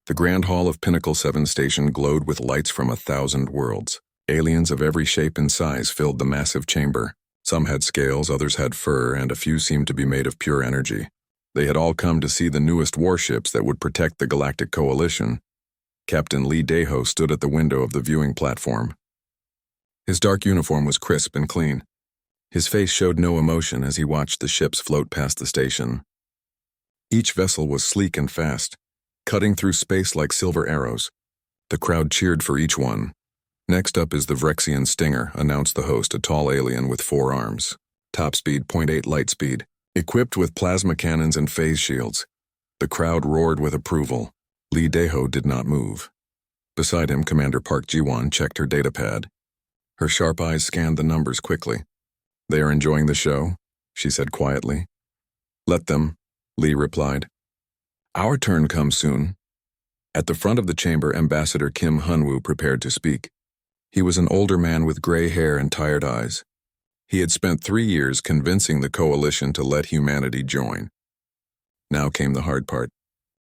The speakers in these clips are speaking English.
The Grand Hall of Pinnacle 7 Station glowed with lights from 1,000 worlds. Aliens of every shape and size filled the massive chamber. Some had scales, others had fur, and a few seemed to be made of pure energy. They had all come to see the newest warships that would protect the Galactic Coalition. Captain Lee Daho stood at the window of the viewing platform. His dark uniform was crisp and clean. His face showed no emotion as he watched the ships float past the station. Each vessel was sleek and fast, cutting through space like silver arrows. The crowd cheered for each one. "Next up is the Vrexian Stinger," announced the host, a tall alien with 4 arms. Top speed, 0.8 light speed, equipped with plasma cannons and phase shields. The crowd roared with approval. Lee Daho did not move. Beside him, Commander Park Ji-won checked her datapad. Her sharp eyes scanned the numbers quickly. "They are enjoying the show," she said quietly. "Let them," Lee replied. "Our turn comes soon." At the front of the chamber, Ambassador Kim Hunwoo prepared to speak. He was an older man with gray hair and tired eyes. He had spent 3 years convincing the Coalition to let humanity join. Now came the hard part.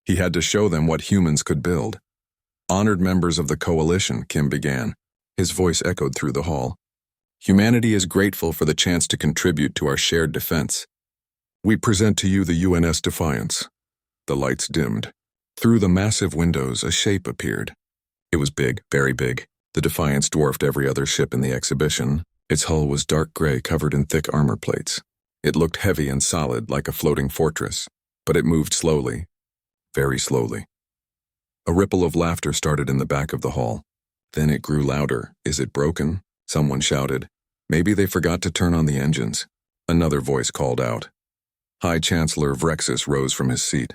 He had to show them what humans could build. "Honored members of the Coalition," Kim began. His voice echoed through the hall. "Humanity is grateful for the chance to contribute to our shared defense. We present to you the UNS Defiance." The lights dimmed. Through the massive windows, a shape appeared. It was big, very big. The Defiance dwarfed every other ship in the exhibition. Its hull was dark gray, covered in thick armor plates. It looked heavy and solid, like a floating fortress, but it moved slowly, very slowly. A ripple of laughter started in the back of the hall. Then it grew louder. "Is it broken?" Someone shouted. "Maybe they forgot to turn on the engines." Another voice called out. High Chancellor Vrexis rose from his seat.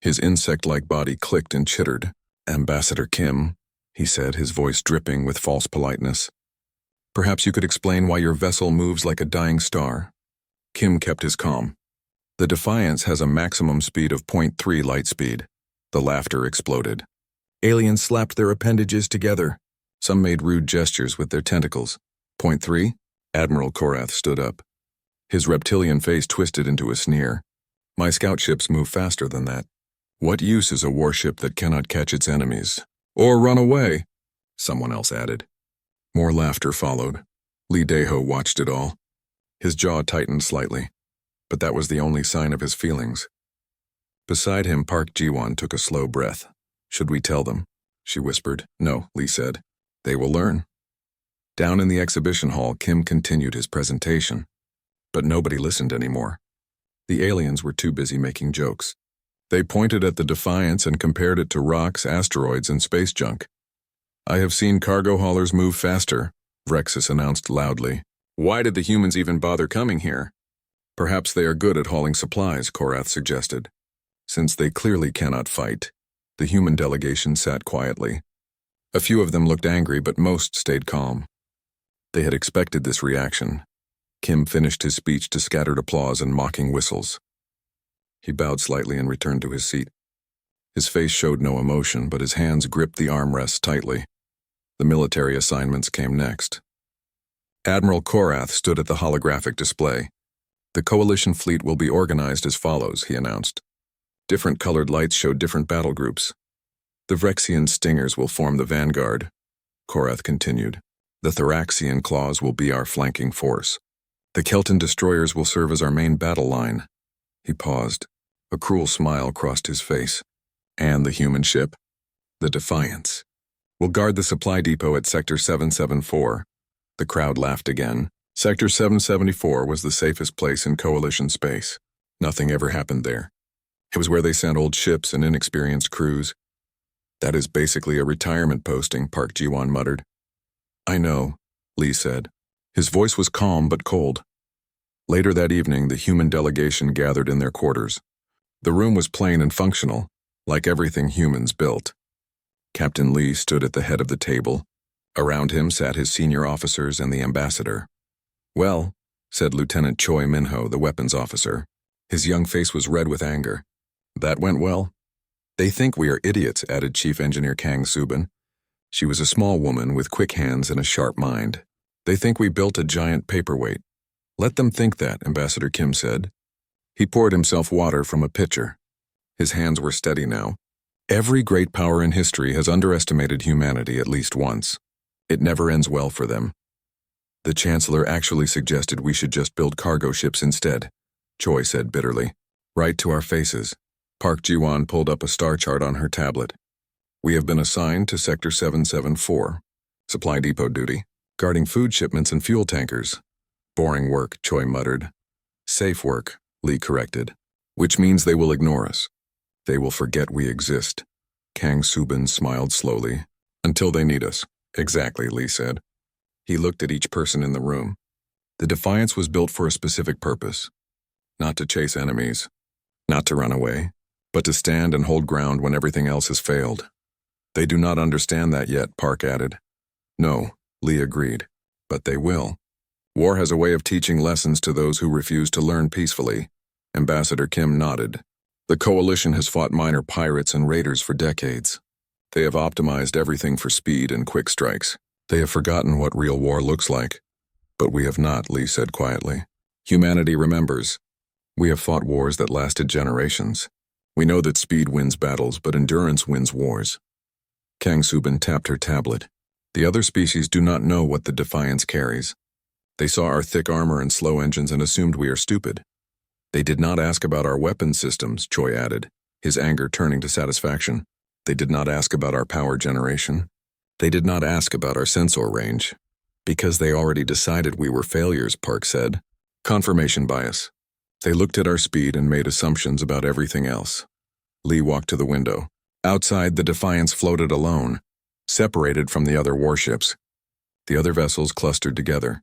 His insect-like body clicked and chittered. "Ambassador Kim," he said, his voice dripping with false politeness. "Perhaps you could explain why your vessel moves like a dying star." Kim kept his calm. "The Defiance has a maximum speed of 0.3 light speed." The laughter exploded. Aliens slapped their appendages together. Some made rude gestures with their tentacles. 0.3? Admiral Korath stood up. His reptilian face twisted into a sneer. "My scout ships move faster than that. What use is a warship that cannot catch its enemies? Or run away?" Someone else added. More laughter followed. Lee Daho watched it all. His jaw tightened slightly, but that was the only sign of his feelings. Beside him, Park Ji-won took a slow breath. "Should we tell them?" she whispered. "No," Lee said. "They will learn." Down in the exhibition hall, Kim continued his presentation. But nobody listened anymore. The aliens were too busy making jokes. They pointed at the Defiance and compared it to rocks, asteroids, and space junk. "I have seen cargo haulers move faster," Vrexis announced loudly. "Why did the humans even bother coming here?" "Perhaps they are good at hauling supplies," Korath suggested. Since they clearly cannot fight, the human delegation sat quietly. A few of them looked angry, but most stayed calm. They had expected this reaction. Kim finished his speech to scattered applause and mocking whistles. He bowed slightly and returned to his seat. His face showed no emotion, but his hands gripped the armrests tightly. The military assignments came next. Admiral Korath stood at the holographic display. "The Coalition fleet will be organized as follows," he announced. Different colored lights showed different battle groups. "The Vrexian Stingers will form the vanguard," Korath continued. "The Thoraxian Claws will be our flanking force. The Kelton destroyers will serve as our main battle line." He paused. A cruel smile crossed his face. "And the human ship, the Defiance, will guard the supply depot at Sector 774. The crowd laughed again. Sector 774 was the safest place in Coalition space. Nothing ever happened there. It was where they sent old ships and inexperienced crews. "That is basically a retirement posting," Park Ji-won muttered. "I know," Lee said. His voice was calm but cold. Later that evening, the human delegation gathered in their quarters. The room was plain and functional, like everything humans built. Captain Lee stood at the head of the table. Around him sat his senior officers and the ambassador. "Well," said Lieutenant Choi Minho, the weapons officer. His young face was red with anger. "That went well?" "They think we are idiots," added Chief Engineer Kang Subin. She was a small woman with quick hands and a sharp mind. "They think we built a giant paperweight." "Let them think that," Ambassador Kim said. He poured himself water from a pitcher. His hands were steady now. Every great power in history has underestimated humanity at least once. It never ends well for them. The Chancellor actually suggested we should just build cargo ships instead, Choi said bitterly. Right to our faces. Park Ji-won pulled up a star chart on her tablet. We have been assigned to Sector 774, supply depot duty, guarding food shipments and fuel tankers. Boring work, Choi muttered. Safe work, Lee corrected. Which means they will ignore us. They will forget we exist. Kang Subin smiled slowly. Until they need us. Exactly, Lee said. He looked at each person in the room. The Defiance was built for a specific purpose. Not to chase enemies. Not to run away. But to stand and hold ground when everything else has failed. They do not understand that yet, Park added. No, Lee agreed. But they will. War has a way of teaching lessons to those who refuse to learn peacefully. Ambassador Kim nodded. The Coalition has fought minor pirates and raiders for decades. They have optimized everything for speed and quick strikes. They have forgotten what real war looks like. But we have not, Lee said quietly. Humanity remembers. We have fought wars that lasted generations. We know that speed wins battles, but endurance wins wars. Kang Subin tapped her tablet. The other species do not know what the Defiance carries. They saw our thick armor and slow engines and assumed we are stupid. They did not ask about our weapon systems, Choi added, his anger turning to satisfaction. They did not ask about our power generation. They did not ask about our sensor range. Because they already decided we were failures, Park said. Confirmation bias. They looked at our speed and made assumptions about everything else. Lee walked to the window. Outside, the Defiance floated alone, separated from the other warships. The other vessels clustered together,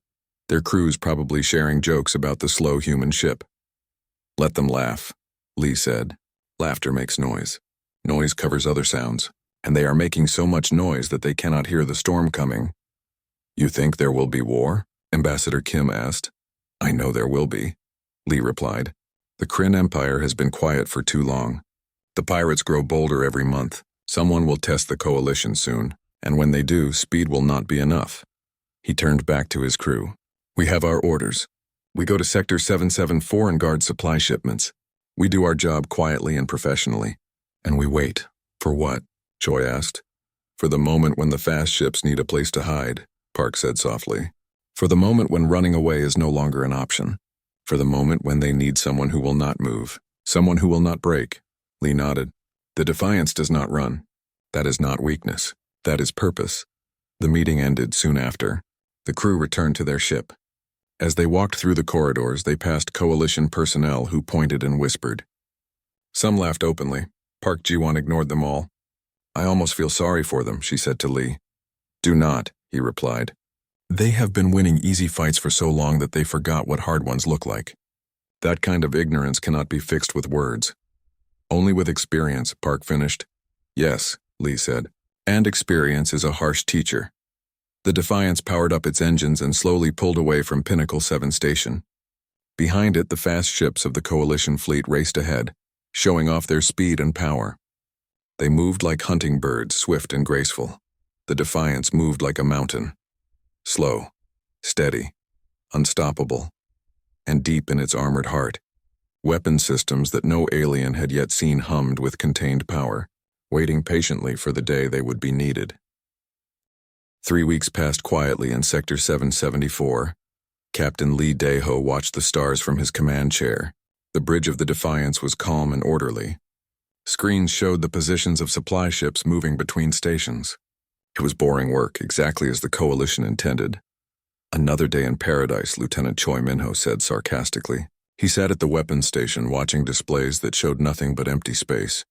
their crews probably sharing jokes about the slow human ship. Let them laugh, Lee said. Laughter makes noise. Noise covers other sounds, and they are making so much noise that they cannot hear the storm coming. You think there will be war? Ambassador Kim asked. I know there will be, Lee replied. The Kryn Empire has been quiet for too long. The pirates grow bolder every month. Someone will test the Coalition soon, and when they do, speed will not be enough. He turned back to his crew. We have our orders. We go to Sector 774 and guard supply shipments. We do our job quietly and professionally. And we wait. For what? Choi asked. For the moment when the fast ships need a place to hide, Park said softly. For the moment when running away is no longer an option. For the moment when they need someone who will not move, someone who will not break. Lee nodded. The Defiance does not run. That is not weakness. That is purpose. The meeting ended soon after. The crew returned to their ship. As they walked through the corridors, they passed Coalition personnel who pointed and whispered. Some laughed openly. Park Ji-won ignored them all. I almost feel sorry for them, she said to Lee. Do not, he replied. They have been winning easy fights for so long that they forgot what hard ones look like. That kind of ignorance cannot be fixed with words. Only with experience, Park finished. Yes, Lee said. And experience is a harsh teacher. The Defiance powered up its engines and slowly pulled away from Pinnacle 7 Station. Behind it, the fast ships of the Coalition fleet raced ahead, showing off their speed and power. They moved like hunting birds, swift and graceful. The Defiance moved like a mountain. Slow, steady, unstoppable, and deep in its armored heart, weapon systems that no alien had yet seen hummed with contained power, waiting patiently for the day they would be needed. 3 weeks passed quietly in Sector 774. Captain Lee Dae-ho watched the stars from his command chair. The bridge of the Defiance was calm and orderly. Screens showed the positions of supply ships moving between stations. It was boring work, exactly as the Coalition intended. Another day in paradise, Lieutenant Choi Min-ho said sarcastically. He sat at the weapons station watching displays that showed nothing but empty space.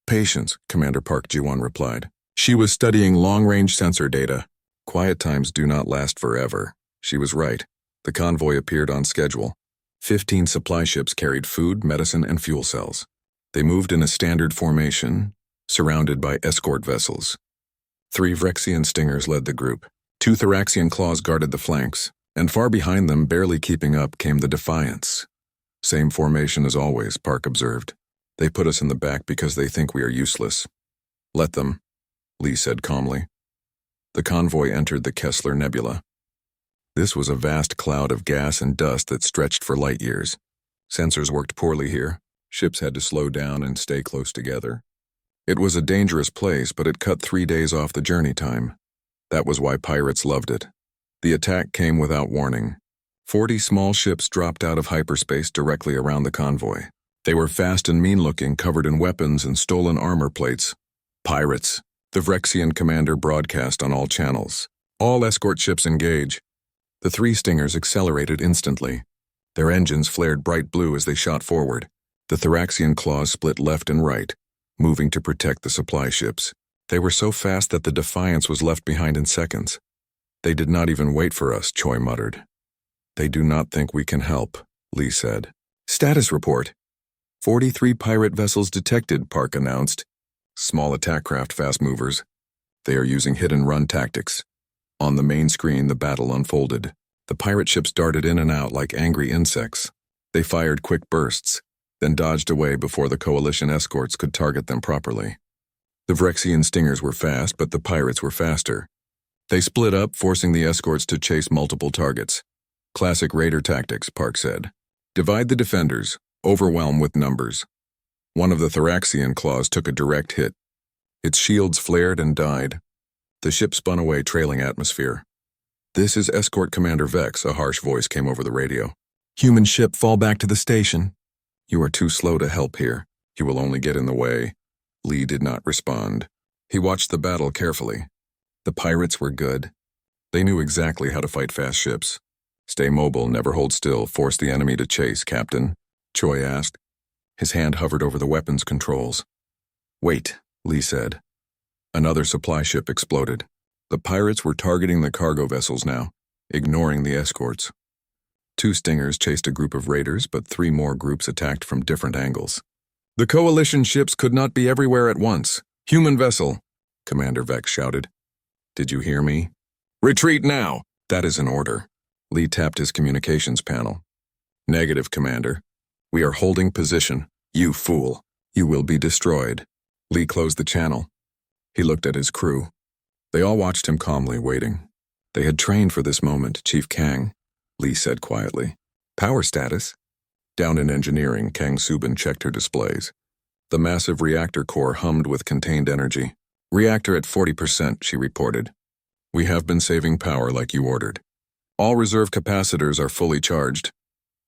Patience, Commander Park Ji-won replied. She was studying long-range sensor data. Quiet times do not last forever. She was right. The convoy appeared on schedule. 15 supply ships carried food, medicine, and fuel cells. They moved in a standard formation, surrounded by escort vessels. 3 Vrexian Stingers led the group. 2 Thoraxian Claws guarded the flanks, and far behind them, barely keeping up, came the Defiance. Same formation as always, Park observed. They put us in the back because they think we are useless. Let them, Lee said calmly. The convoy entered the Kessler Nebula. This was a vast cloud of gas and dust that stretched for light years. Sensors worked poorly here. Ships had to slow down and stay close together. It was a dangerous place, but it cut 3 days off the journey time. That was why pirates loved it. The attack came without warning. 40 small ships dropped out of hyperspace directly around the convoy. They were fast and mean-looking, covered in weapons and stolen armor plates. Pirates. The Vrexian commander broadcast on all channels. All escort ships engage. The 3 stingers accelerated instantly. Their engines flared bright blue as they shot forward. The Thraxian claws split left and right, moving to protect the supply ships. They were so fast that the Defiance was left behind in seconds. They did not even wait for us, Choi muttered. They do not think we can help, Lee said. Status report. 43 pirate vessels detected, Park announced. Small attack craft fast movers. They are using hit-and-run tactics. On the main screen, the battle unfolded. The pirate ships darted in and out like angry insects. They fired quick bursts, then dodged away before the coalition escorts could target them properly. The Vrexian stingers were fast, but the pirates were faster. They split up, forcing the escorts to chase multiple targets. Classic raider tactics, Park said. Divide the defenders, overwhelm with numbers. One of the Thraxian claws took a direct hit. Its shields flared and died. The ship spun away, trailing atmosphere. This is Escort Commander Vex, a harsh voice came over the radio. Human ship, fall back to the station. You are too slow to help here. You will only get in the way. Lee did not respond. He watched the battle carefully. The pirates were good. They knew exactly how to fight fast ships. Stay mobile, never hold still, force the enemy to chase, Captain, Choi asked. His hand hovered over the weapons controls. Wait, Lee said. Another supply ship exploded. The pirates were targeting the cargo vessels now, ignoring the escorts. 2 stingers chased a group of raiders, but 3 more groups attacked from different angles. The coalition ships could not be everywhere at once. Human vessel, Commander Vex shouted. Did you hear me? Retreat now! That is an order. Lee tapped his communications panel. Negative, Commander. We are holding position. You fool. You will be destroyed. Lee closed the channel. He looked at his crew. They all watched him calmly, waiting. They had trained for this moment, Chief Kang, Lee said quietly. Power status? Down in engineering, Kang Subin checked her displays. The massive reactor core hummed with contained energy. Reactor at 40%, she reported. We have been saving power like you ordered. All reserve capacitors are fully charged.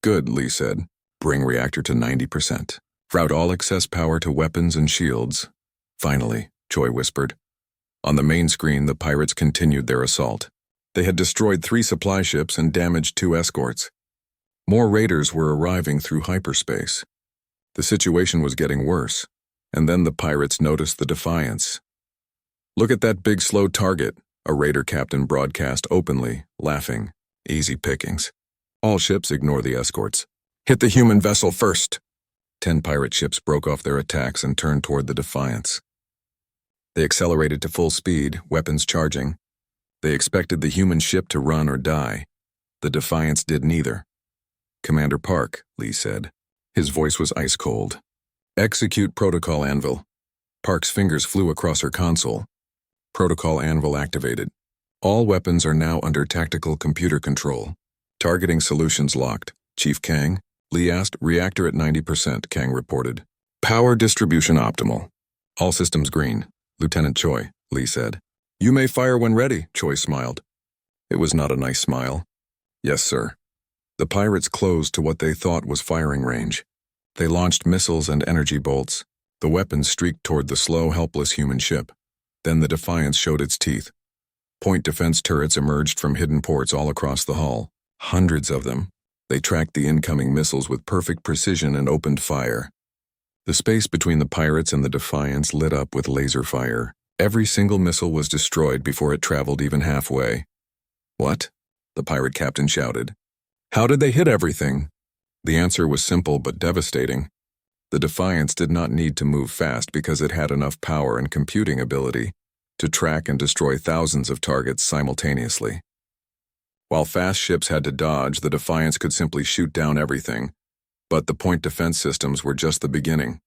Good, Lee said. Bring reactor to 90%. Route all excess power to weapons and shields. Finally, Choi whispered. On the main screen, the pirates continued their assault. They had destroyed 3 supply ships and damaged 2 escorts. More raiders were arriving through hyperspace. The situation was getting worse, and then the pirates noticed the Defiance. Look at that big slow target, a raider captain broadcast openly, laughing. Easy pickings. All ships ignore the escorts. Hit the human vessel first. 10 pirate ships broke off their attacks and turned toward the Defiance. They accelerated to full speed, weapons charging. They expected the human ship to run or die. The Defiance did neither. Commander Park, Lee said. His voice was ice cold. Execute protocol anvil. Park's fingers flew across her console. Protocol anvil activated. All weapons are now under tactical computer control. Targeting solutions locked. Chief Kang, Lee asked. Reactor at 90%, Kang reported. Power distribution optimal. All systems green. Lieutenant Choi, Lee said. You may fire when ready, Choi smiled. It was not a nice smile. Yes, sir. The pirates closed to what they thought was firing range. They launched missiles and energy bolts. The weapons streaked toward the slow, helpless human ship. Then the Defiance showed its teeth. Point defense turrets emerged from hidden ports all across the hull. Hundreds of them. They tracked the incoming missiles with perfect precision and opened fire. The space between the pirates and the Defiance lit up with laser fire. Every single missile was destroyed before it traveled even halfway. What? The pirate captain shouted. How did they hit everything? The answer was simple but devastating. The Defiance did not need to move fast because it had enough power and computing ability to track and destroy thousands of targets simultaneously. While fast ships had to dodge, the Defiance could simply shoot down everything. But the point defense systems were just the beginning.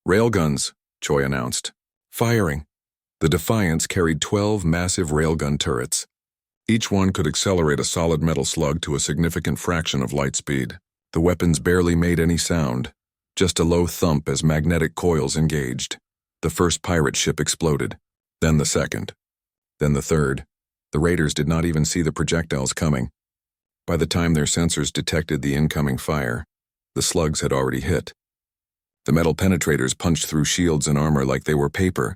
Railguns, Choi announced. Firing. The Defiance carried 12 massive railgun turrets. Each one could accelerate a solid metal slug to a significant fraction of light speed. The weapons barely made any sound, just a low thump as magnetic coils engaged. The first pirate ship exploded, then the second, then the third. The raiders did not even see the projectiles coming. By the time their sensors detected the incoming fire, the slugs had already hit. The metal penetrators punched through shields and armor like they were paper.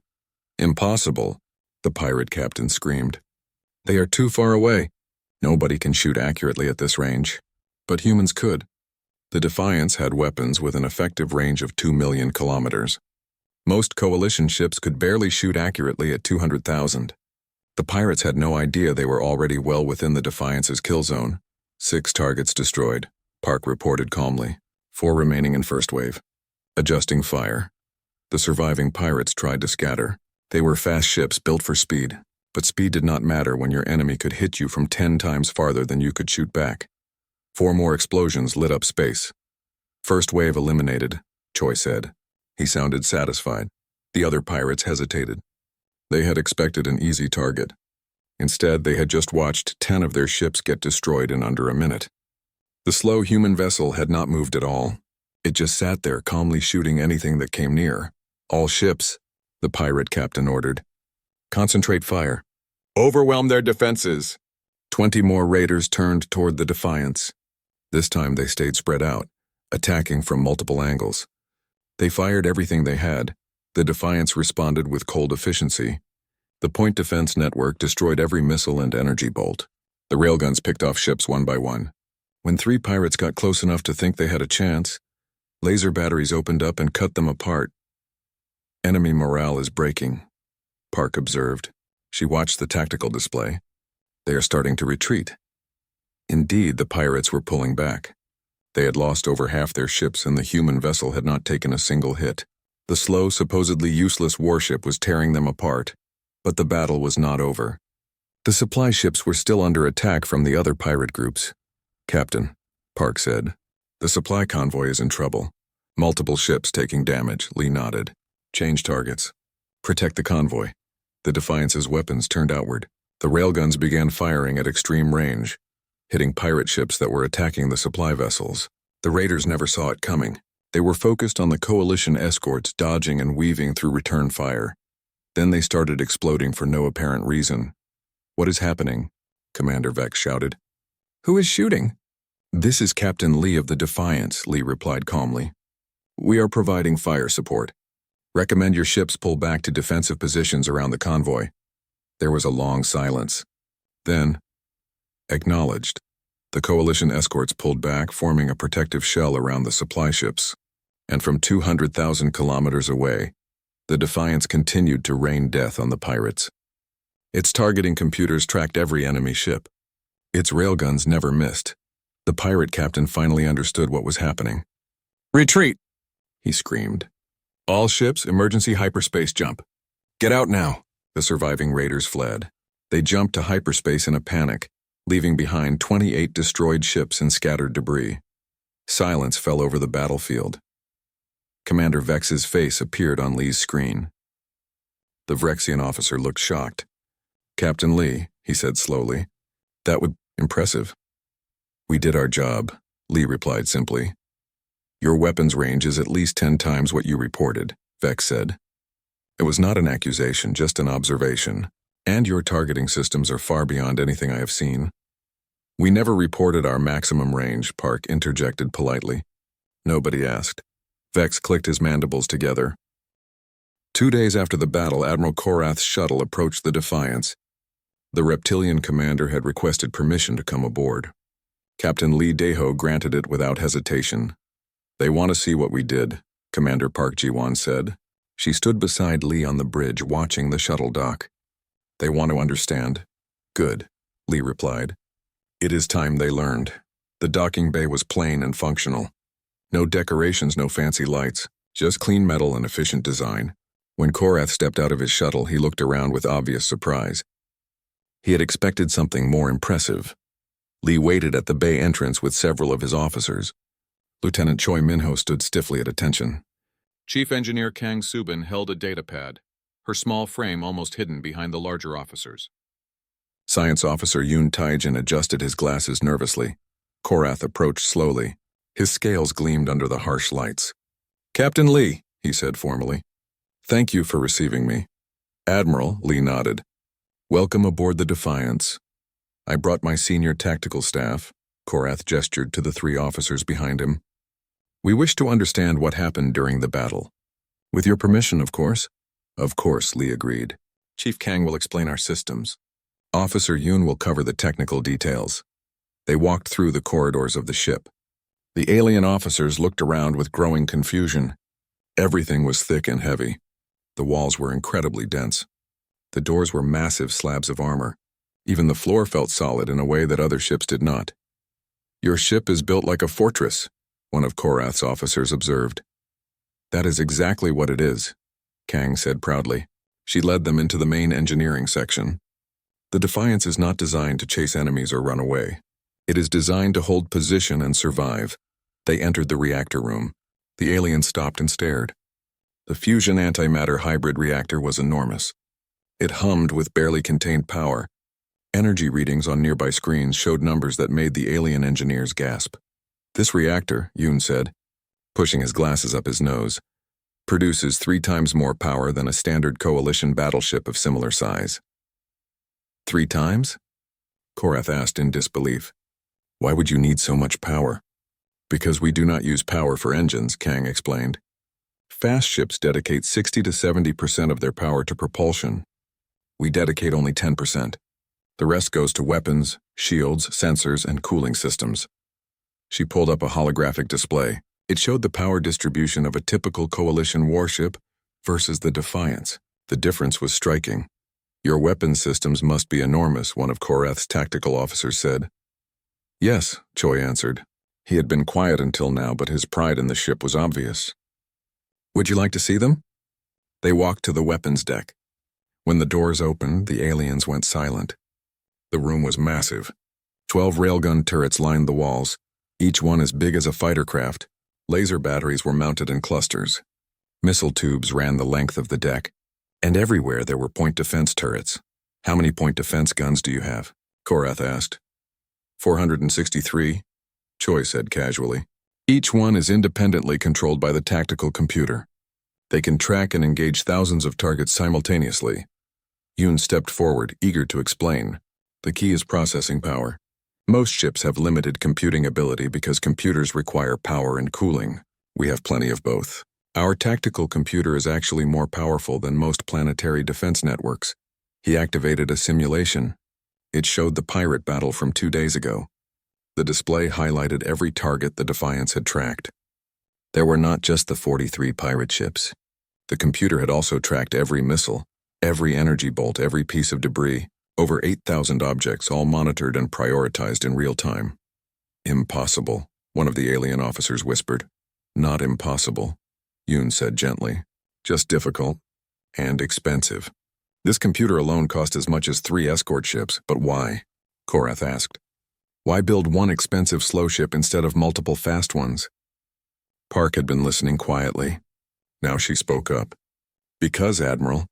"Impossible," the pirate captain screamed. "They are too far away. Nobody can shoot accurately at this range." But humans could. The Defiance had weapons with an effective range of 2 million kilometers. Most coalition ships could barely shoot accurately at 200,000. The pirates had no idea they were already well within the Defiance's kill zone. 6 targets destroyed, Park reported calmly. 4 remaining in first wave. Adjusting fire. The surviving pirates tried to scatter. They were fast ships built for speed, but speed did not matter when your enemy could hit you from 10 times farther than you could shoot back. 4 more explosions lit up space. "First wave eliminated," Choi said. He sounded satisfied. The other pirates hesitated. They had expected an easy target. Instead, they had just watched 10 of their ships get destroyed in under a minute. The slow human vessel had not moved at all. It just sat there calmly shooting anything that came near. "All ships," the pirate captain ordered. "Concentrate fire. Overwhelm their defenses." 20 more raiders turned toward the Defiance. This time they stayed spread out, attacking from multiple angles. They fired everything they had. The Defiance responded with cold efficiency. The point defense network destroyed every missile and energy bolt. The railguns picked off ships one by one. When 3 pirates got close enough to think they had a chance, laser batteries opened up and cut them apart. "Enemy morale is breaking," Park observed. She watched the tactical display. "They are starting to retreat." Indeed, the pirates were pulling back. They had lost over half their ships and the human vessel had not taken a single hit. The slow, supposedly useless warship was tearing them apart, but the battle was not over. The supply ships were still under attack from the other pirate groups. "Captain," Park said, "the supply convoy is in trouble. Multiple ships taking damage," Lee nodded. "Change targets. Protect the convoy." The Defiance's weapons turned outward. The railguns began firing at extreme range, hitting pirate ships that were attacking the supply vessels. The raiders never saw it coming. They were focused on the coalition escorts dodging and weaving through return fire. Then they started exploding for no apparent reason. "What is happening?" Commander Vex shouted. "Who is shooting?" "This is Captain Lee of the Defiance," Lee replied calmly. "We are providing fire support. Recommend your ships pull back to defensive positions around the convoy." There was a long silence. Then, "Acknowledged." The coalition escorts pulled back, forming a protective shell around the supply ships. And from 200,000 kilometers away, the Defiance continued to rain death on the pirates. Its targeting computers tracked every enemy ship. Its railguns never missed. The pirate captain finally understood what was happening. "Retreat!" he screamed. "All ships, emergency hyperspace jump. Get out now!" The surviving raiders fled. They jumped to hyperspace in a panic, leaving behind 28 destroyed ships and scattered debris. Silence fell over the battlefield. Commander Vex's face appeared on Lee's screen. The Vrexian officer looked shocked. "Captain Lee," he said slowly, "that would be impressive." "We did our job," Lee replied simply. "Your weapons range is at least 10 times what you reported," Vex said. "It was not an accusation, just an observation. And your targeting systems are far beyond anything I have seen." "We never reported our maximum range," Park interjected politely. Nobody asked. Vex clicked his mandibles together. 2 days after the battle, Admiral Korath's shuttle approached the Defiance. The reptilian commander had requested permission to come aboard. Captain Lee Daho granted it without hesitation. "They want to see what we did," Commander Park Ji-won said. She stood beside Lee on the bridge, watching the shuttle dock. "They want to understand." "Good," Lee replied. "It is time they learned." The docking bay was plain and functional. No decorations, no fancy lights, just clean metal and efficient design. When Korath stepped out of his shuttle, he looked around with obvious surprise. He had expected something more impressive. Lee waited at the bay entrance with several of his officers. Lieutenant Choi Minho stood stiffly at attention. Chief Engineer Kang Subin held a datapad, her small frame almost hidden behind the larger officers. Science Officer Yoon Taijin adjusted his glasses nervously. Korath approached slowly. His scales gleamed under the harsh lights. "Captain Lee," he said formally. Thank you for receiving me. Admiral, Lee nodded. Welcome aboard the Defiance. I brought my senior tactical staff. Korath gestured to the 3 officers behind him. We wish to understand what happened during the battle. With your permission, of course. Of course, Lee agreed. Chief Kang will explain our systems. Officer Yoon will cover the technical details. They walked through the corridors of the ship. The alien officers looked around with growing confusion. Everything was thick and heavy. The walls were incredibly dense. The doors were massive slabs of armor. Even the floor felt solid in a way that other ships did not. Your ship is built like a fortress, one of Korath's officers observed. That is exactly what it is, Kang said proudly. She led them into the main engineering section. The Defiance is not designed to chase enemies or run away. It is designed to hold position and survive. They entered the reactor room. The alien stopped and stared. The fusion antimatter hybrid reactor was enormous. It hummed with barely contained power. Energy readings on nearby screens showed numbers that made the alien engineers gasp. This reactor, Yoon said, pushing his glasses up his nose, produces 3 times more power than a standard coalition battleship of similar size. 3 times? Korath asked in disbelief. Why would you need so much power? Because we do not use power for engines, Kang explained. Fast ships dedicate 60 to 70% of their power to propulsion. We dedicate only 10%. The rest goes to weapons, shields, sensors, and cooling systems. She pulled up a holographic display. It showed the power distribution of a typical coalition warship versus the Defiance. The difference was striking. Your weapon systems must be enormous, one of Korath's tactical officers said. Yes, Choi answered. He had been quiet until now, but his pride in the ship was obvious. Would you like to see them? They walked to the weapons deck. When the doors opened, the aliens went silent. The room was massive. 12 railgun turrets lined the walls, each one as big as a fighter craft. Laser batteries were mounted in clusters. Missile tubes ran the length of the deck, and everywhere there were point defense turrets. How many point defense guns do you have? Korath asked. 463, Choi said casually. Each one is independently controlled by the tactical computer. They can track and engage thousands of targets simultaneously. Yoon stepped forward, eager to explain. The key is processing power. Most ships have limited computing ability because computers require power and cooling. We have plenty of both. Our tactical computer is actually more powerful than most planetary defense networks. He activated a simulation. It showed the pirate battle from 2 days ago. The display highlighted every target the Defiance had tracked. There were not just the 43 pirate ships. The computer had also tracked every missile, every energy bolt, every piece of debris. Over 8,000 objects, all monitored and prioritized in real time. Impossible, one of the alien officers whispered. Not impossible, Yoon said gently. Just difficult and expensive. This computer alone cost as much as 3 escort ships, but why? Korath asked. Why build one expensive slow ship instead of multiple fast ones? Park had been listening quietly. Now she spoke up. Because, Admiral,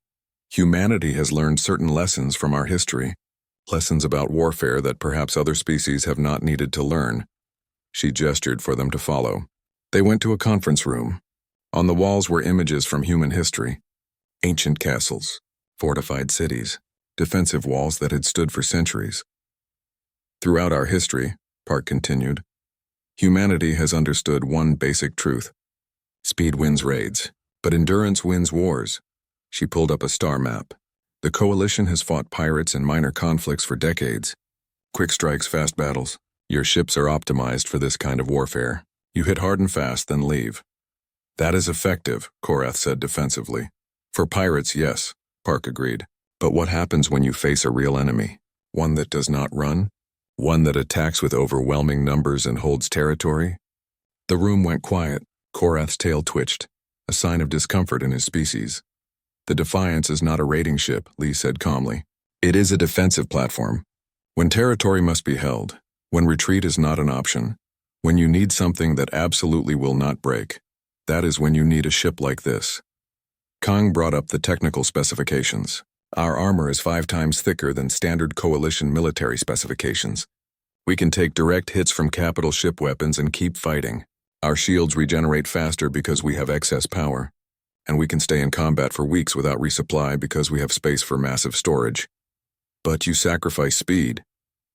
humanity has learned certain lessons from our history, lessons about warfare that perhaps other species have not needed to learn. She gestured for them to follow. They went to a conference room. On the walls were images from human history. Ancient castles, fortified cities, defensive walls that had stood for centuries. Throughout our history, Park continued, humanity has understood one basic truth. Speed wins raids, but endurance wins wars. She pulled up a star map. The coalition has fought pirates in minor conflicts for decades. Quick strikes, fast battles. Your ships are optimized for this kind of warfare. You hit hard and fast, then leave. That is effective, Korath said defensively. For pirates, yes, Park agreed. But what happens when you face a real enemy? One that does not run? One that attacks with overwhelming numbers and holds territory? The room went quiet. Korath's tail twitched, a sign of discomfort in his species. The Defiance is not a raiding ship, Lee said calmly. It is a defensive platform. When territory must be held, when retreat is not an option, when you need something that absolutely will not break, that is when you need a ship like this. Kang brought up the technical specifications. Our armor is 5 times thicker than standard coalition military specifications. We can take direct hits from capital ship weapons and keep fighting. Our shields regenerate faster because we have excess power. and we can stay in combat for weeks without resupply because we have space for massive storage. But you sacrifice speed,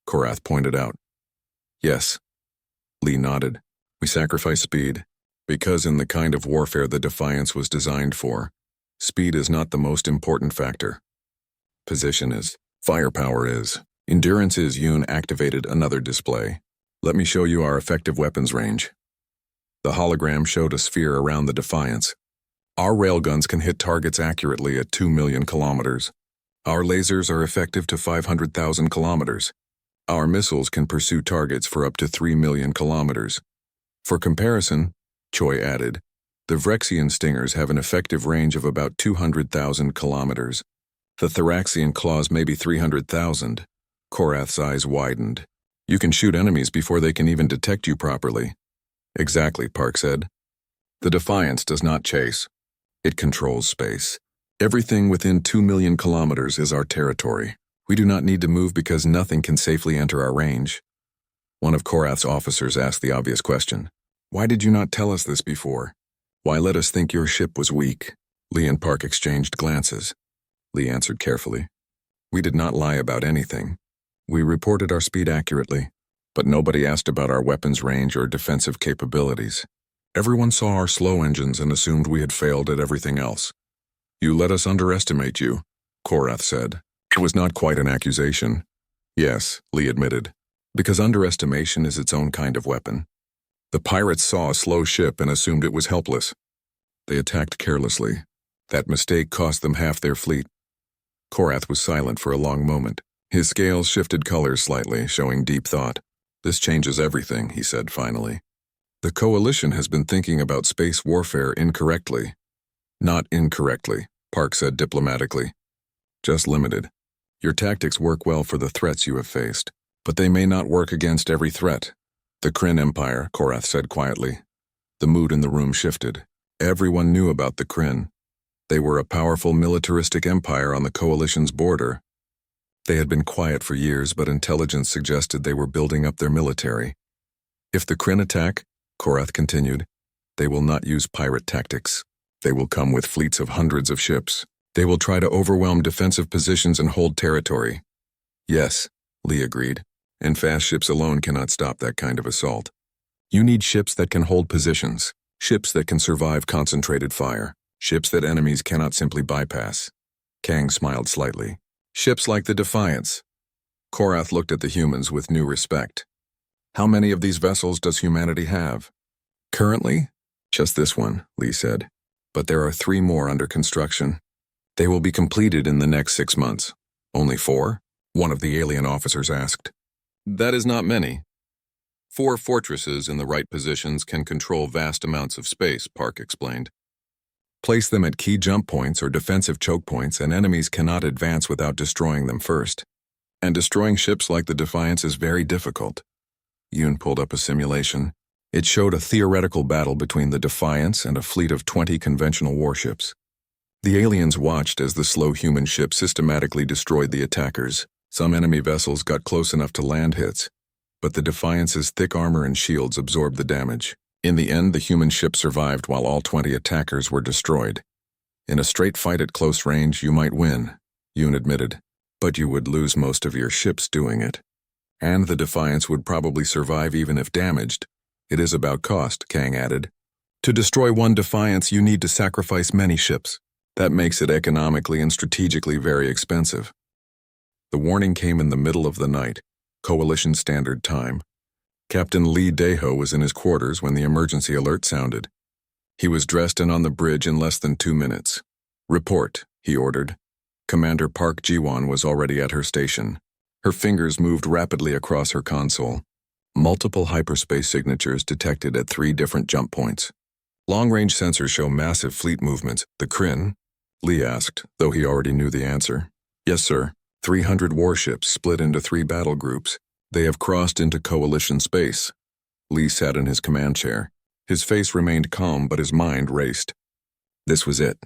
Korath pointed out. Yes, Lee nodded. We sacrifice speed, because in the kind of warfare the Defiance was designed for, speed is not the most important factor. Position is. Firepower is. Endurance is. Yoon activated another display. Let me show you our effective weapons range. The hologram showed a sphere around the Defiance. Our railguns can hit targets accurately at 2 million kilometers. Our lasers are effective to 500,000 kilometers. Our missiles can pursue targets for up to 3 million kilometers. For comparison, Choi added, the Vrexian stingers have an effective range of about 200,000 kilometers. The Thoraxian claws may be 300,000. Korath's eyes widened. You can shoot enemies before they can even detect you properly. Exactly, Park said. The Defiance does not chase. It controls space. Everything within 2 million kilometers is our territory. We do not need to move because nothing can safely enter our range. One of Korath's officers asked the obvious question. Why did you not tell us this before? Why let us think your ship was weak? Lee and Park exchanged glances. Lee answered carefully. We did not lie about anything. We reported our speed accurately, but nobody asked about our weapons range or defensive capabilities. Everyone saw our slow engines and assumed we had failed at everything else. You let us underestimate you, Korath said. It was not quite an accusation. Yes, Lee admitted, because underestimation is its own kind of weapon. The pirates saw a slow ship and assumed it was helpless. They attacked carelessly. That mistake cost them half their fleet. Korath was silent for a long moment. His scales shifted colors slightly, showing deep thought. This changes everything, he said finally. The Coalition has been thinking about space warfare incorrectly. Not incorrectly, Park said diplomatically. Just limited. Your tactics work well for the threats you have faced, but they may not work against every threat. The Kryn Empire, Korath said quietly. The mood in the room shifted. Everyone knew about the Kryn. They were a powerful militaristic empire on the Coalition's border. They had been quiet for years, but intelligence suggested they were building up their military. If the Kryn attack, Korath continued, they will not use pirate tactics. They will come with fleets of hundreds of ships. They will try to overwhelm defensive positions and hold territory. Yes, Lee agreed, and fast ships alone cannot stop that kind of assault. You need ships that can hold positions, ships that can survive concentrated fire, ships that enemies cannot simply bypass. Kang smiled slightly. Ships like the Defiance. Korath looked at the humans with new respect. How many of these vessels does humanity have? Currently? Just this one, Lee said. But there are 3 more under construction. They will be completed in the next 6 months. Only 4? One of the alien officers asked. That is not many. 4 fortresses in the right positions can control vast amounts of space, Park explained. Place them at key jump points or defensive choke points and enemies cannot advance without destroying them first. And destroying ships like the Defiance is very difficult. Yoon pulled up a simulation. It showed a theoretical battle between the Defiance and a fleet of 20 conventional warships. The aliens watched as the slow human ship systematically destroyed the attackers. Some enemy vessels got close enough to land hits, but the Defiance's thick armor and shields absorbed the damage. In the end, the human ship survived while all 20 attackers were destroyed. In a straight fight at close range, you might win, Yoon admitted, but you would lose most of your ships doing it. And the Defiance would probably survive even if damaged. It is about cost, Kang added. To destroy one Defiance, you need to sacrifice many ships. That makes it economically and strategically very expensive. The warning came in the middle of the night, Coalition Standard Time. Captain Lee Daeho was in his quarters when the emergency alert sounded. He was dressed and on the bridge in less than 2 minutes. Report, he ordered. Commander Park Ji-won was already at her station. Her fingers moved rapidly across her console. Multiple hyperspace signatures detected at 3 different jump points. Long-range sensors show massive fleet movements. The Kryn? Lee asked, though he already knew the answer. Yes, sir. 300 warships split into 3 battle groups. They have crossed into Coalition space. Lee sat in his command chair. His face remained calm, but his mind raced. This was it.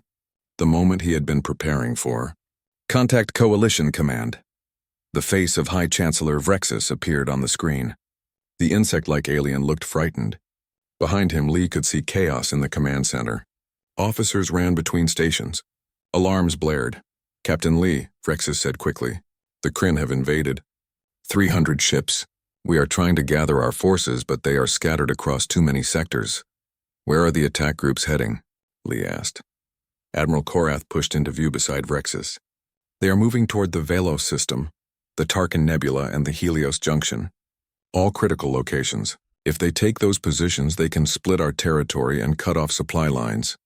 The moment he had been preparing for. Contact Coalition Command. The face of High Chancellor Vrexus appeared on the screen. The insect-like alien looked frightened. Behind him, Lee could see chaos in the command center. Officers ran between stations. Alarms blared. Captain Lee, Vrexus said quickly. The Kryn have invaded. 300 ships. We are trying to gather our forces, but they are scattered across too many sectors. Where are the attack groups heading? Lee asked. Admiral Korath pushed into view beside Vrexus. They are moving toward the Velos system, the Tarkin Nebula, and the Helios Junction. All critical locations. If they take those positions, they can split our territory and cut off supply lines.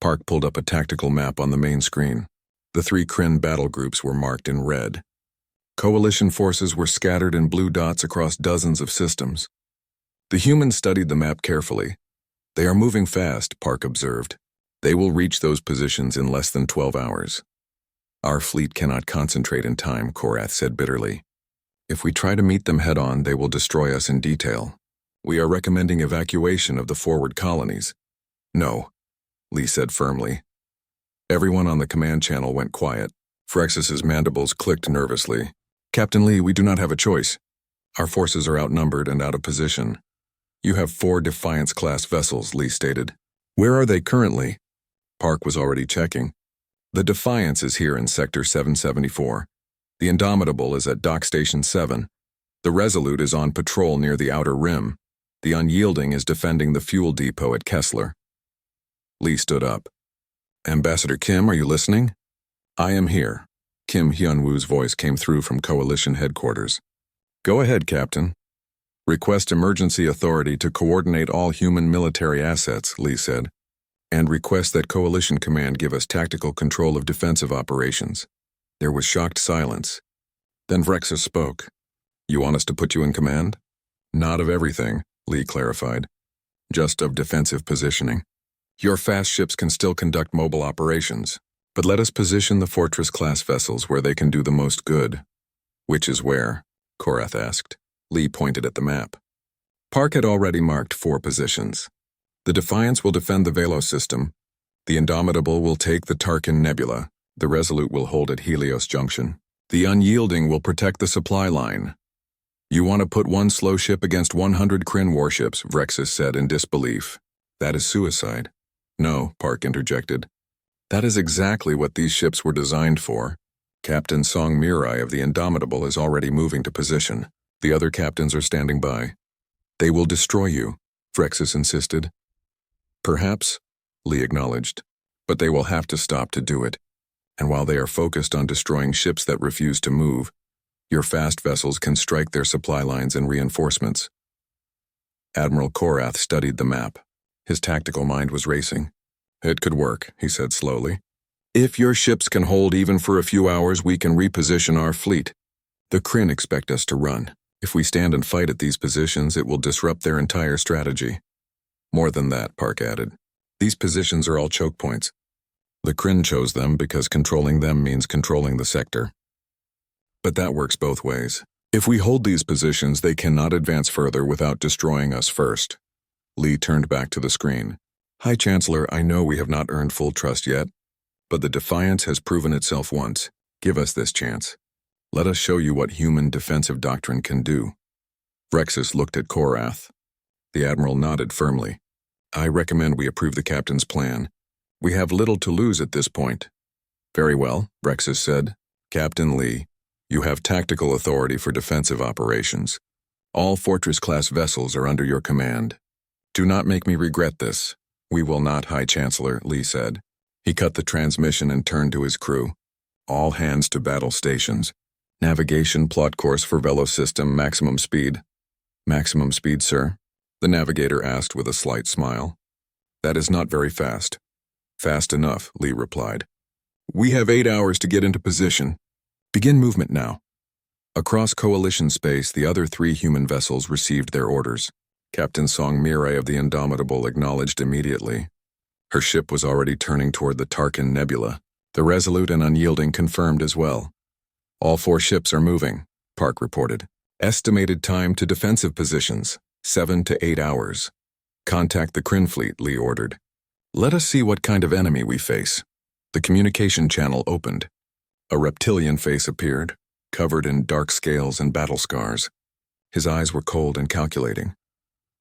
Park pulled up a tactical map on the main screen. The 3 Kryn battle groups were marked in red. Coalition forces were scattered in blue dots across dozens of systems. The humans studied the map carefully. They are moving fast, Park observed. They will reach those positions in less than 12 hours. Our fleet cannot concentrate in time, Korath said bitterly. If we try to meet them head-on, they will destroy us in detail. We are recommending evacuation of the forward colonies. No, Lee said firmly. Everyone on the command channel went quiet. Vrexus's mandibles clicked nervously. Captain Lee, we do not have a choice. Our forces are outnumbered and out of position. You have 4 Defiance-class vessels, Lee stated. Where are they currently? Park was already checking. The Defiance is here in Sector 774. The Indomitable is at Dock Station 7. The Resolute is on patrol near the Outer Rim. The Unyielding is defending the fuel depot at Kessler. Lee stood up. Ambassador Kim, are you listening? I am here. Kim Hyun-woo's voice came through from Coalition headquarters. Go ahead, Captain. Request emergency authority to coordinate all human military assets, Lee said, and request that Coalition Command give us tactical control of defensive operations. There was shocked silence. Then Vrexus spoke. You want us to put you in command? Not of everything, Lee clarified. Just of defensive positioning. Your fast ships can still conduct mobile operations, but let us position the Fortress-class vessels where they can do the most good. Which is where? Korath asked. Lee pointed at the map. Park had already marked 4 positions. The Defiance will defend the Velos system. The Indomitable will take the Tarkin Nebula. The Resolute will hold at Helios Junction. The Unyielding will protect the supply line. You want to put 1 slow ship against 100 Kryn warships, Vrexus said in disbelief. That is suicide. No, Park interjected. That is exactly what these ships were designed for. Captain Song Mirai of the Indomitable is already moving to position. The other captains are standing by. They will destroy you, Vrexus insisted. Perhaps, Lee acknowledged, but they will have to stop to do it. And while they are focused on destroying ships that refuse to move, your fast vessels can strike their supply lines and reinforcements. Admiral Korath studied the map. His tactical mind was racing. It could work, he said slowly. If your ships can hold even for a few hours, we can reposition our fleet. The Kryn expect us to run. If we stand and fight at these positions, it will disrupt their entire strategy. More than that, Park added. These positions are all choke points. The Kryn chose them because controlling them means controlling the sector. But that works both ways. If we hold these positions, they cannot advance further without destroying us first. Lee turned back to the screen. High Chancellor, I know we have not earned full trust yet, but the Defiance has proven itself once. Give us this chance. Let us show you what human defensive doctrine can do. Vrexus looked at Korath. The Admiral nodded firmly. I recommend we approve the Captain's plan. We have little to lose at this point. Very well, Vrexus said. Captain Lee, you have tactical authority for defensive operations. All Fortress-class vessels are under your command. Do not make me regret this. We will not, High Chancellor, Lee said. He cut the transmission and turned to his crew. All hands to battle stations. Navigation plot course for Velos system, maximum speed. Maximum speed, sir? The navigator asked with a slight smile. That is not very fast. Fast enough, Lee replied. We have 8 hours to get into position. Begin movement now. Across Coalition space, the other 3 human vessels received their orders. Captain Song Mirai of the Indomitable acknowledged immediately. Her ship was already turning toward the Tarkin Nebula. The Resolute and Unyielding confirmed as well. All 4 ships are moving, Park reported. Estimated time to defensive positions, 7 to 8 hours. Contact the Kryn fleet, Lee ordered. Let us see what kind of enemy we face. The communication channel opened. A reptilian face appeared, covered in dark scales and battle scars. His eyes were cold and calculating.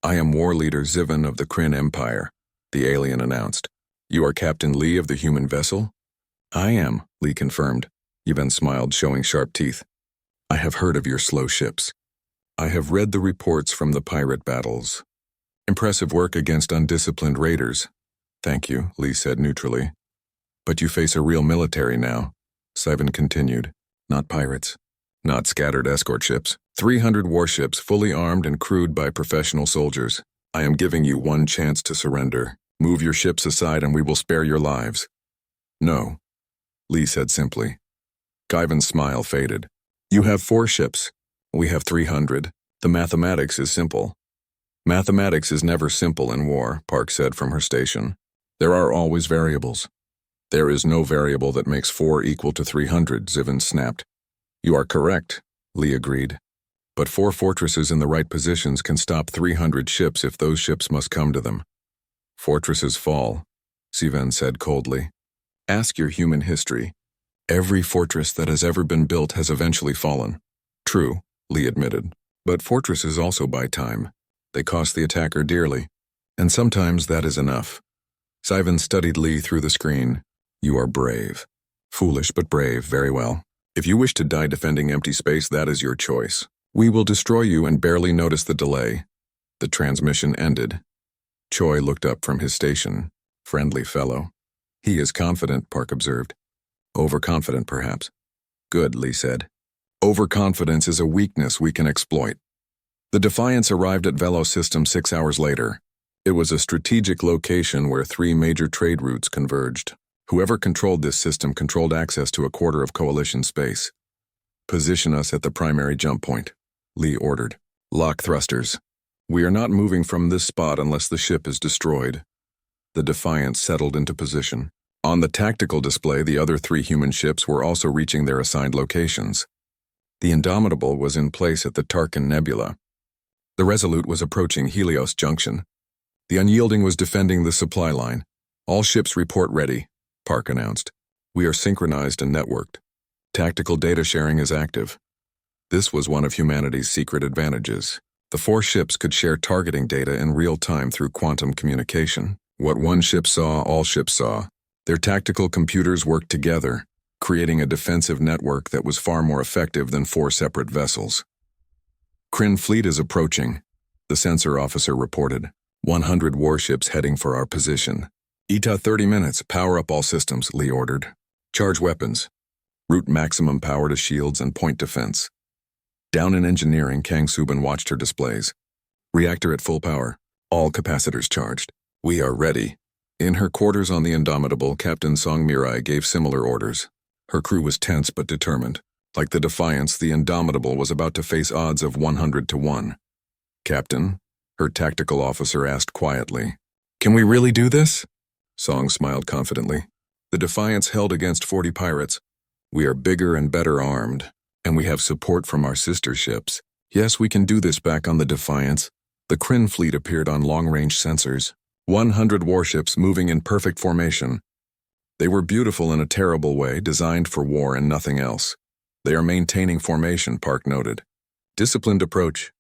I am war leader Zivan of the Kryn Empire, the alien announced. You are Captain Lee of the human vessel? I am, Lee confirmed. Yvonne smiled, showing sharp teeth. I have heard of your slow ships. I have read the reports from the pirate battles. Impressive work against undisciplined raiders. Thank you, Lee said neutrally. But you face a real military now, Sci-Fi continued. Not pirates. Not scattered escort ships. 300 warships fully armed and crewed by professional soldiers. I am giving you one chance to surrender. Move your ships aside and we will spare your lives. No, Lee said simply. Guyvan's smile faded. You have 4 ships. We have 300. The mathematics is simple. Mathematics is never simple in war, Park said from her station. There are always variables. There is no variable that makes 4 equal to 300, Zivan snapped. You are correct, Lee agreed. But 4 fortresses in the right positions can stop 300 ships if those ships must come to them. Fortresses fall, Zivan said coldly. Ask your human history. Every fortress that has ever been built has eventually fallen. True, Lee admitted. But fortresses also buy time. They cost the attacker dearly. And sometimes that is enough. Sci-Fi studied Lee through the screen. You are brave. Foolish but brave, very well. If you wish to die defending empty space, that is your choice. We will destroy you and barely notice the delay. The transmission ended. Choi looked up from his station. Friendly fellow. He is confident, Park observed. Overconfident, perhaps. Good, Lee said. Overconfidence is a weakness we can exploit. The Defiance arrived at Velo System 6 hours later. It was a strategic location where 3 major trade routes converged. Whoever controlled this system controlled access to a quarter of Coalition space. Position us at the primary jump point, Lee ordered. Lock thrusters. We are not moving from this spot unless the ship is destroyed. The Defiance settled into position. On the tactical display, the other 3 human ships were also reaching their assigned locations. The Indomitable was in place at the Tarkin Nebula. The Resolute was approaching Helios Junction. The Unyielding was defending the supply line. All ships report ready, Park announced. We are synchronized and networked. Tactical data sharing is active. This was one of humanity's secret advantages. The 4 ships could share targeting data in real time through quantum communication. What one ship saw, all ships saw. Their tactical computers worked together, creating a defensive network that was far more effective than 4 separate vessels. Kryn fleet is approaching, the sensor officer reported. 100 warships heading for our position. ETA 30 minutes, power up all systems, Lee ordered. Charge weapons. Route maximum power to shields and point defense. Down in engineering, Kang Subin watched her displays. Reactor at full power. All capacitors charged. We are ready. In her quarters on the Indomitable, Captain Song Mirai gave similar orders. Her crew was tense but determined. Like the Defiance, the Indomitable was about to face odds of 100 to 1. Captain, her tactical officer asked quietly. Can we really do this? Song smiled confidently. The Defiance held against 40 pirates. We are bigger and better armed, and we have support from our sister ships. Yes, we can do this. Back on the Defiance, the Kryn fleet appeared on long-range sensors. 100 warships moving in perfect formation. They were beautiful in a terrible way, designed for war and nothing else. They are maintaining formation, Park noted. Disciplined approach.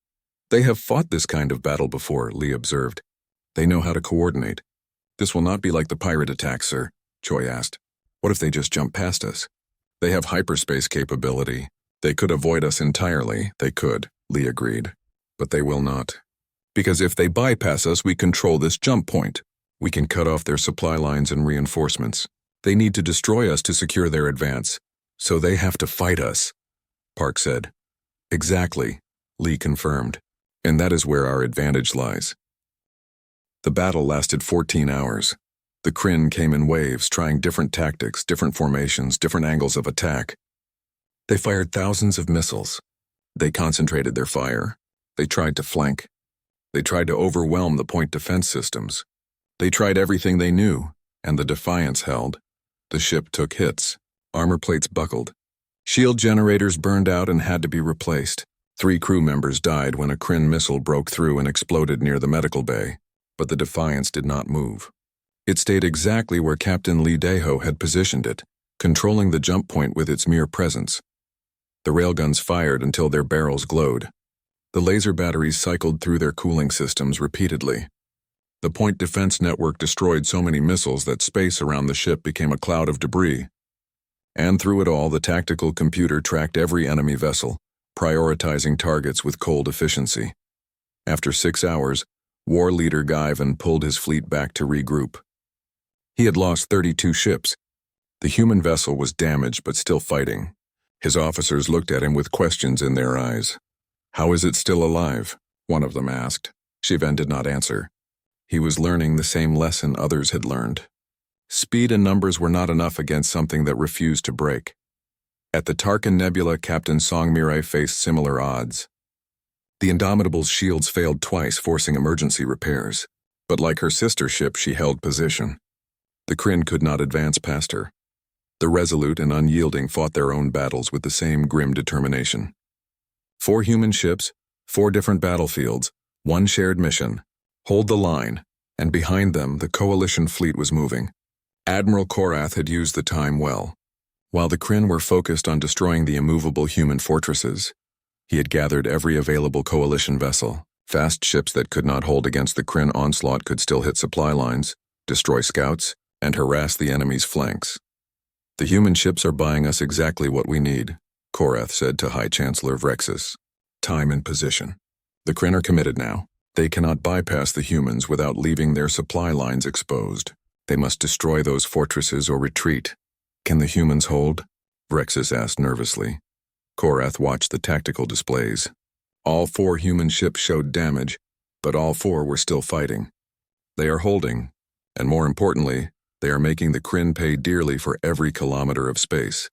They have fought this kind of battle before, Lee observed. They know how to coordinate. This will not be like the pirate attack, sir, Choi asked. What if they just jump past us? They have hyperspace capability. They could avoid us entirely. They could, Lee agreed. But they will not. Because if they bypass us, we control this jump point. We can cut off their supply lines and reinforcements. They need to destroy us to secure their advance. So they have to fight us, Park said. Exactly, Lee confirmed. And that is where our advantage lies. The battle lasted 14 hours. The Kryn came in waves, trying different tactics, different formations, different angles of attack. They fired thousands of missiles. They concentrated their fire. They tried to flank. They tried to overwhelm the point defense systems. They tried everything they knew, and the Defiance held. The ship took hits. Armor plates buckled. Shield generators burned out and had to be replaced. 3 crew members died when a Kryn missile broke through and exploded near the medical bay. But the Defiance did not move. It stayed exactly where Captain Lee Daeho had positioned it, controlling the jump point with its mere presence. The railguns fired until their barrels glowed. The laser batteries cycled through their cooling systems repeatedly. The point defense network destroyed so many missiles that space around the ship became a cloud of debris. And through it all, the tactical computer tracked every enemy vessel, prioritizing targets with cold efficiency. After 6 hours, war leader Guyven pulled his fleet back to regroup. He had lost 32 ships. The human vessel was damaged but still fighting. His officers looked at him with questions in their eyes. "How is it still alive?" one of them asked. Shiven did not answer. He was learning the same lesson others had learned. Speed and numbers were not enough against something that refused to break. At the Tarkin Nebula, Captain Songmirai faced similar odds. The Indomitable's shields failed twice, forcing emergency repairs. But like her sister ship, she held position. The Kryn could not advance past her. The Resolute and Unyielding fought their own battles with the same grim determination. 4 human ships, 4 different battlefields, 1 shared mission. Hold the line, and behind them the coalition fleet was moving. Admiral Korath had used the time well. While the Kryn were focused on destroying the immovable human fortresses, he had gathered every available coalition vessel. Fast ships that could not hold against the Kryn onslaught could still hit supply lines, destroy scouts, and harass the enemy's flanks. "The human ships are buying us exactly what we need," Korath said to High Chancellor Vrexus. "Time and position. The Kryn are committed now. They cannot bypass the humans without leaving their supply lines exposed. They must destroy those fortresses or retreat." "Can the humans hold?" Vrexus asked nervously. Korath watched the tactical displays. All 4 human ships showed damage, but all 4 were still fighting. They are holding, and more importantly, they are making the Kryn pay dearly for every kilometer of space.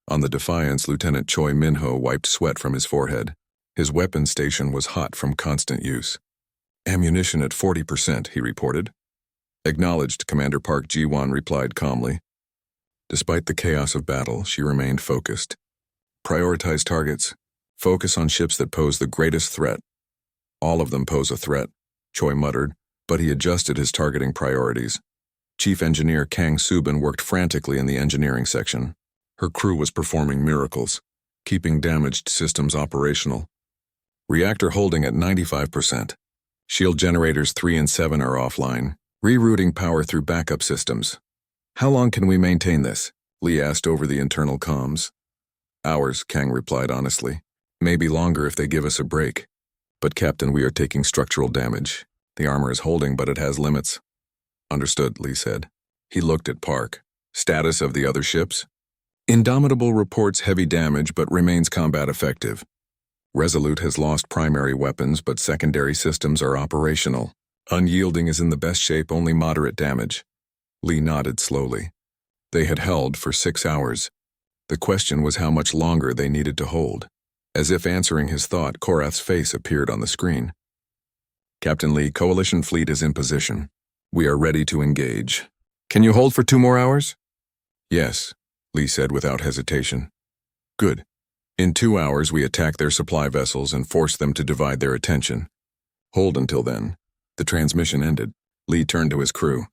On the Defiance, Lieutenant Choi Minho wiped sweat from his forehead. His weapon station was hot from constant use. "Ammunition at 40%, he reported. "Acknowledged," Commander Park Ji-won replied calmly. Despite the chaos of battle, she remained focused. "Prioritize targets. Focus on ships that pose the greatest threat." "All of them pose a threat," Choi muttered, but he adjusted his targeting priorities. Chief Engineer Kang Subin worked frantically in the engineering section. Her crew was performing miracles, keeping damaged systems operational. "Reactor holding at 95%. Shield generators 3 and 7 are offline, rerouting power through backup systems." "How long can we maintain this?" Lee asked over the internal comms. "Hours," Kang replied honestly. "Maybe longer if they give us a break. But Captain, we are taking structural damage. The armor is holding, but it has limits." "Understood," Lee said. He looked at Park. "Status of the other ships?" "Indomitable reports heavy damage but remains combat effective. Resolute has lost primary weapons but secondary systems are operational. Unyielding is in the best shape, only moderate damage." Lee nodded slowly. They had held for 6 hours. The question was how much longer they needed to hold. As if answering his thought, Korath's face appeared on the screen. "Captain Lee, Coalition fleet is in position. We are ready to engage." "Can you hold for 2 more hours?" "Yes," Lee said without hesitation. "Good. In 2 hours we attack their supply vessels and force them to divide their attention. Hold until then." The transmission ended. Lee turned to his crew.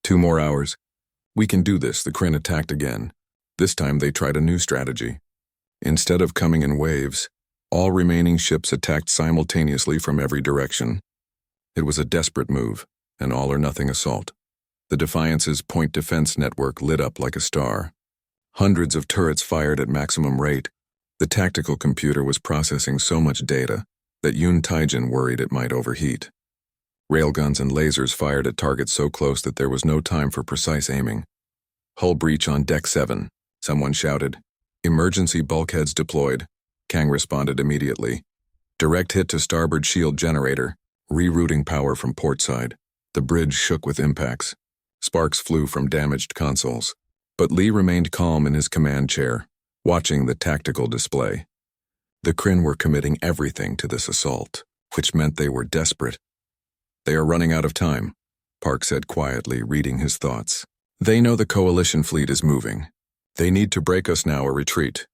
2 more hours. "We can do this." The Kryn attacked again. This time they tried a new strategy. Instead of coming in waves, all remaining ships attacked simultaneously from every direction. It was a desperate move, an all-or-nothing assault. The Defiance's point defense network lit up like a star. Hundreds of turrets fired at maximum rate. The tactical computer was processing so much data that Yoon Taijin worried it might overheat. Railguns and lasers fired at targets so close that there was no time for precise aiming. "Hull breach on Deck 7, someone shouted. "Emergency bulkheads deployed," Kang responded immediately. "Direct hit to starboard shield generator, rerouting power from port side." The bridge shook with impacts. Sparks flew from damaged consoles. But Lee remained calm in his command chair, watching the tactical display. The Kryn were committing everything to this assault, which meant they were desperate. "They are running out of time," Park said quietly, reading his thoughts. "They know the coalition fleet is moving. They need to break us now or retreat."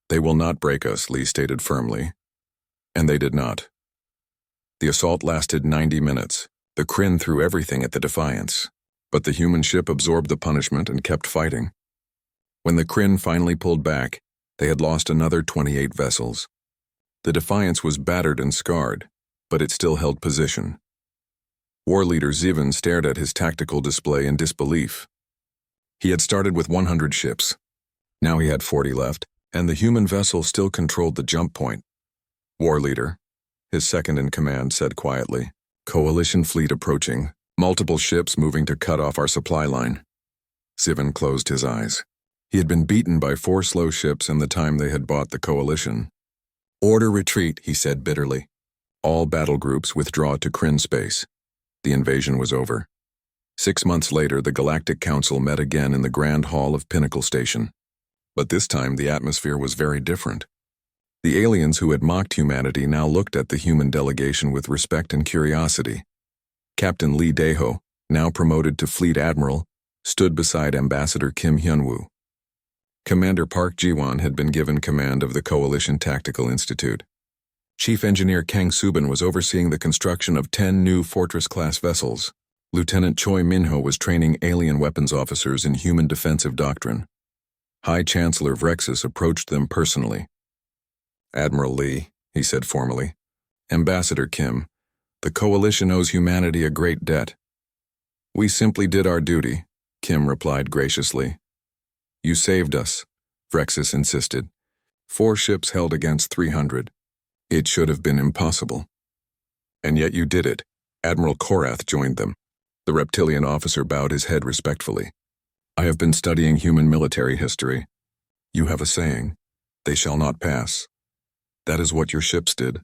"They will not break us," Lee stated firmly. And they did not. The assault lasted 90 minutes. The Kryn threw everything at the Defiance, but the human ship absorbed the punishment and kept fighting. When the Kryn finally pulled back, they had lost another 28 vessels. The Defiance was battered and scarred, but it still held position. War leader Zivan stared at his tactical display in disbelief. He had started with 100 ships. Now he had 40 left, and the human vessel still controlled the jump point. War leader, his second-in-command said quietly, "Coalition fleet approaching, multiple ships moving to cut off our supply line." Zivan closed his eyes. He had been beaten by 4 slow ships in the time they had bought the coalition. "Order retreat," he said bitterly. "All battle groups withdraw to Kryn space." The invasion was over. 6 months later, the Galactic Council met again in the Grand Hall of Pinnacle Station. But this time, the atmosphere was very different. The aliens who had mocked humanity now looked at the human delegation with respect and curiosity. Captain Lee Daeho, now promoted to Fleet Admiral, stood beside Ambassador Kim Hyunwoo. Commander Park Jiwon had been given command of the Coalition Tactical Institute. Chief Engineer Kang Subin was overseeing the construction of 10 new Fortress-class vessels. Lieutenant Choi Minho was training alien weapons officers in human defensive doctrine. High Chancellor Vrexus approached them personally. "Admiral Lee," he said formally. "Ambassador Kim, the Coalition owes humanity a great debt." "We simply did our duty," Kim replied graciously. "You saved us," Vrexus insisted. 4 ships held against 300. It should have been impossible. "And yet you did it." Admiral Korath joined them. The reptilian officer bowed his head respectfully. "I have been studying human military history. You have a saying, 'They shall not pass.' That is what your ships did.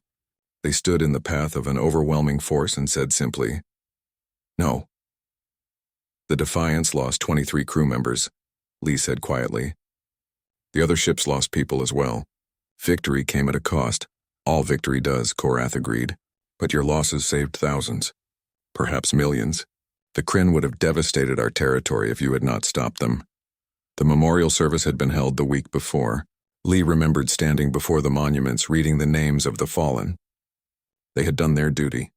They stood in the path of an overwhelming force and said simply, 'No.'" "The Defiance lost 23 crew members," Lee said quietly. "The other ships lost people as well. Victory came at a cost. All victory does," Korath agreed. "But your losses saved thousands, perhaps millions. The Kryn would have devastated our territory if you had not stopped them." The memorial service had been held the week before. Lee remembered standing before the monuments reading the names of the fallen. They had done their duty.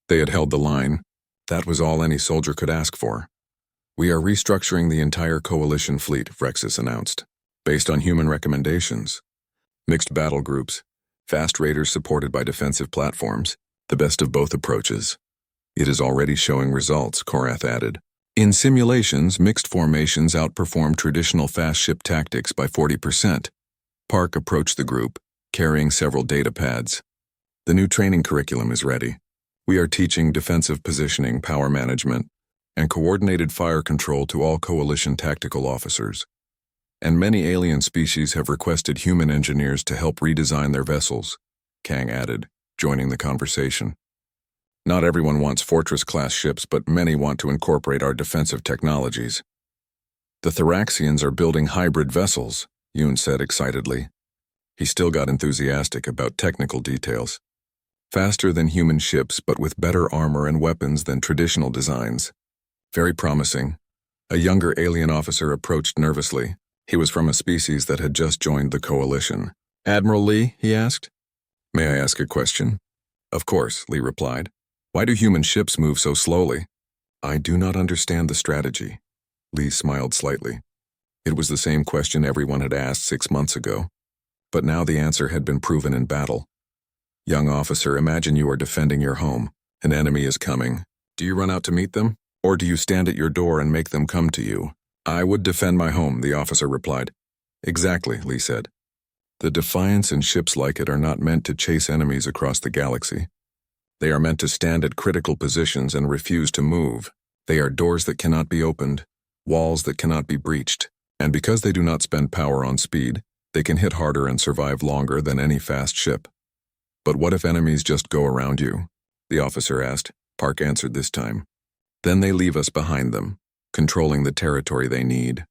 They had held the line. That was all any soldier could ask for. "We are restructuring the entire coalition fleet," Vrexus announced, "based on human recommendations. Mixed battle groups, fast raiders supported by defensive platforms, the best of both approaches. It is already showing results," Korath added. "In simulations, mixed formations outperform traditional fast ship tactics by 40%. Park approached the group, carrying several data pads. "The new training curriculum is ready. We are teaching defensive positioning, power management, and coordinated fire control to all coalition tactical officers. And many alien species have requested human engineers to help redesign their vessels," Kang added, joining the conversation. "Not everyone wants Fortress-class ships, but many want to incorporate our defensive technologies." "The Thoraxians are building hybrid vessels," Yoon said excitedly. He still got enthusiastic about technical details. "Faster than human ships, but with better armor and weapons than traditional designs. Very promising." A younger alien officer approached nervously. He was from a species that had just joined the coalition. "Admiral Lee?" he asked. "May I ask a question?" "Of course," Lee replied. "Why do human ships move so slowly?" "I do not understand the strategy." Lee smiled slightly. It was the same question everyone had asked 6 months ago. But now the answer had been proven in battle. "Young officer, imagine you are defending your home. An enemy is coming. Do you run out to meet them? Or do you stand at your door and make them come to you?" "I would defend my home," the officer replied. "Exactly," Lee said. "The Defiance and ships like it are not meant to chase enemies across the galaxy. They are meant to stand at critical positions and refuse to move. They are doors that cannot be opened, walls that cannot be breached. And because they do not spend power on speed, they can hit harder and survive longer than any fast ship." "But what if enemies just go around you?" the officer asked. Park answered this time. "Then they leave us behind them, controlling the territory they need."